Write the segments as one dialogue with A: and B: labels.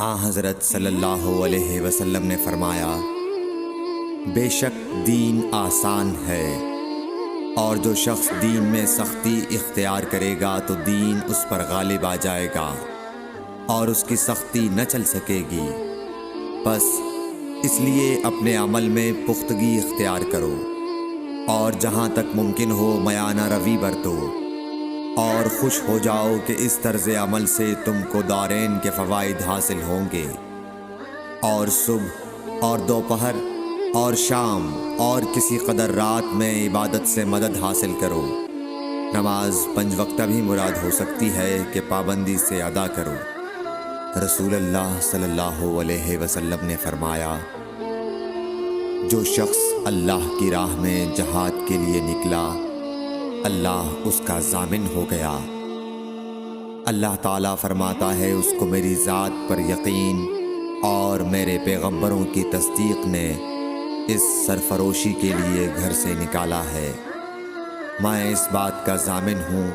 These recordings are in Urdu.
A: حضرت صلی اللہ علیہ وسلم نے فرمایا، بے شک دین آسان ہے، اور جو شخص دین میں سختی اختیار کرے گا تو دین اس پر غالب آ جائے گا اور اس کی سختی نہ چل سکے گی۔ بس اس لیے اپنے عمل میں پختگی اختیار کرو اور جہاں تک ممکن ہو میانہ روی برتو، اور خوش ہو جاؤ کہ اس طرز عمل سے تم کو دارین کے فوائد حاصل ہوں گے، اور صبح اور دوپہر اور شام اور کسی قدر رات میں عبادت سے مدد حاصل کرو۔ نماز 5 وقتہ بھی مراد ہو سکتی ہے کہ پابندی سے ادا کرو۔ رسول اللہ صلی اللہ علیہ وسلم نے فرمایا، جو شخص اللہ کی راہ میں جہاد کے لیے نکلا، اللہ اس کا ضامن ہو گیا۔ اللہ تعالیٰ فرماتا ہے، اس کو میری ذات پر یقین اور میرے پیغمبروں کی تصدیق نے اس سرفروشی کے لیے گھر سے نکالا ہے۔ میں اس بات کا ضامن ہوں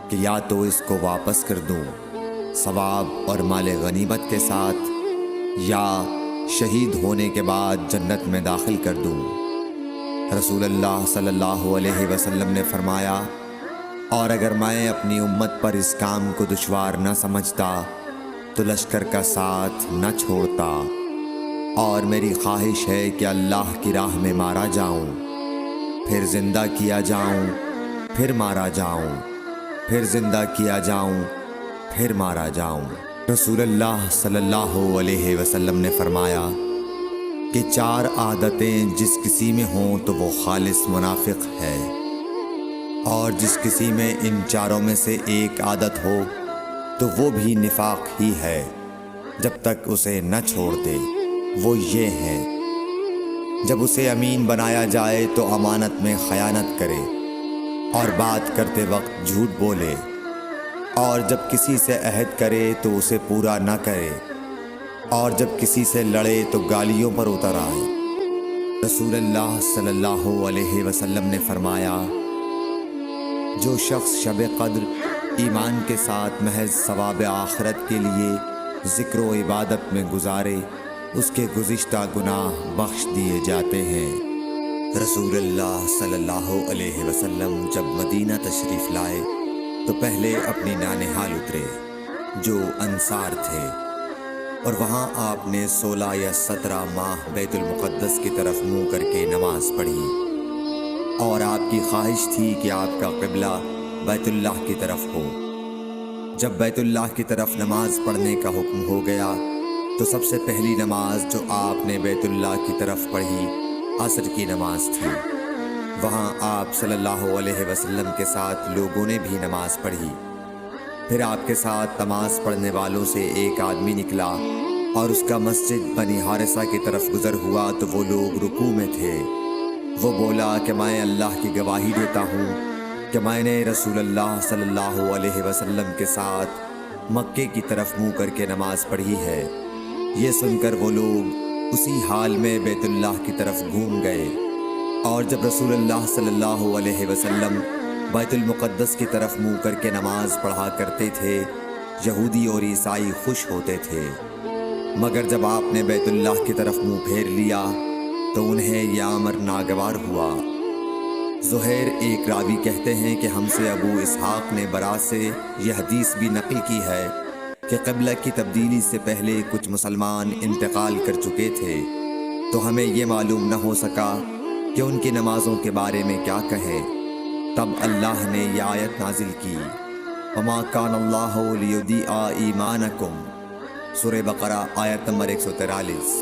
A: کہ یا تو اس کو واپس کر دوں ثواب اور مال غنیمت کے ساتھ، یا شہید ہونے کے بعد جنت میں داخل کر دوں۔ رسول اللہ صلی اللہ علیہ وسلم نے فرمایا، اور اگر میں اپنی امت پر اس کام کو دشوار نہ سمجھتا تو لشکر کا ساتھ نہ چھوڑتا، اور میری خواہش ہے کہ اللہ کی راہ میں مارا جاؤں، پھر زندہ کیا جاؤں، پھر مارا جاؤں، پھر زندہ کیا جاؤں، پھر مارا جاؤں۔ رسول اللہ صلی اللہ علیہ وسلم نے فرمایا کہ 4 عادتیں جس کسی میں ہوں تو وہ خالص منافق ہے، اور جس کسی میں ان 4 میں سے ایک عادت ہو تو وہ بھی نفاق ہی ہے جب تک اسے نہ چھوڑ دے۔ وہ یہ ہے، جب اسے امین بنایا جائے تو امانت میں خیانت کرے، اور بات کرتے وقت جھوٹ بولے، اور جب کسی سے عہد کرے تو اسے پورا نہ کرے، اور جب کسی سے لڑے تو گالیوں پر اتر آئے۔ رسول اللہ صلی اللہ علیہ وسلم نے فرمایا، جو شخص شب قدر ایمان کے ساتھ محض ثواب آخرت کے لیے ذکر و عبادت میں گزارے، اس کے گزشتہ گناہ بخش دیے جاتے ہیں۔ رسول اللہ صلی اللہ علیہ وسلم جب مدینہ تشریف لائے تو پہلے اپنی نانہال اترے جو انصار تھے، اور وہاں آپ نے 16 یا 17 ماہ بیت المقدس کی طرف منہ کر کے نماز پڑھی، اور آپ کی خواہش تھی کہ آپ کا قبلہ بیت اللہ کی طرف ہو۔ جب بیت اللہ کی طرف نماز پڑھنے کا حکم ہو گیا تو سب سے پہلی نماز جو آپ نے بیت اللہ کی طرف پڑھی عصر کی نماز تھی۔ وہاں آپ صلی اللہ علیہ وسلم کے ساتھ لوگوں نے بھی نماز پڑھی۔ پھر آپ کے ساتھ نماز پڑھنے والوں سے ایک آدمی نکلا اور اس کا مسجد بنی حارثہ کی طرف گزر ہوا تو وہ لوگ رکوع میں تھے۔ وہ بولا کہ میں اللہ کی گواہی دیتا ہوں کہ میں نے رسول اللہ صلی اللہ علیہ وسلم کے ساتھ مکے کی طرف منہ کر کے نماز پڑھی ہے۔ یہ سن کر وہ لوگ اسی حال میں بیت اللہ کی طرف گھوم گئے، اور جب رسول اللہ صلی اللہ علیہ وسلم بیت المقدس کی طرف منہ کر کے نماز پڑھا کرتے تھے، یہودی اور عیسائی خوش ہوتے تھے، مگر جب آپ نے بیت اللہ کی طرف منہ پھیر لیا تو انہیں یہ امر ناگوار ہوا۔ زہیر ایک راوی کہتے ہیں کہ ہم سے ابو اسحاق نے برا سے یہ حدیث بھی نقل کی ہے کہ قبلہ کی تبدیلی سے پہلے کچھ مسلمان انتقال کر چکے تھے، تو ہمیں یہ معلوم نہ ہو سکا کہ ان کی نمازوں کے بارے میں کیا کہیں۔ تب اللہ نے یہ آیت نازل کی، وَمَا كَانَ اللَّهُ لِيُضِيعَ إِيمَانَكُمْ، سورہ بقرہ آیت نمبر 143۔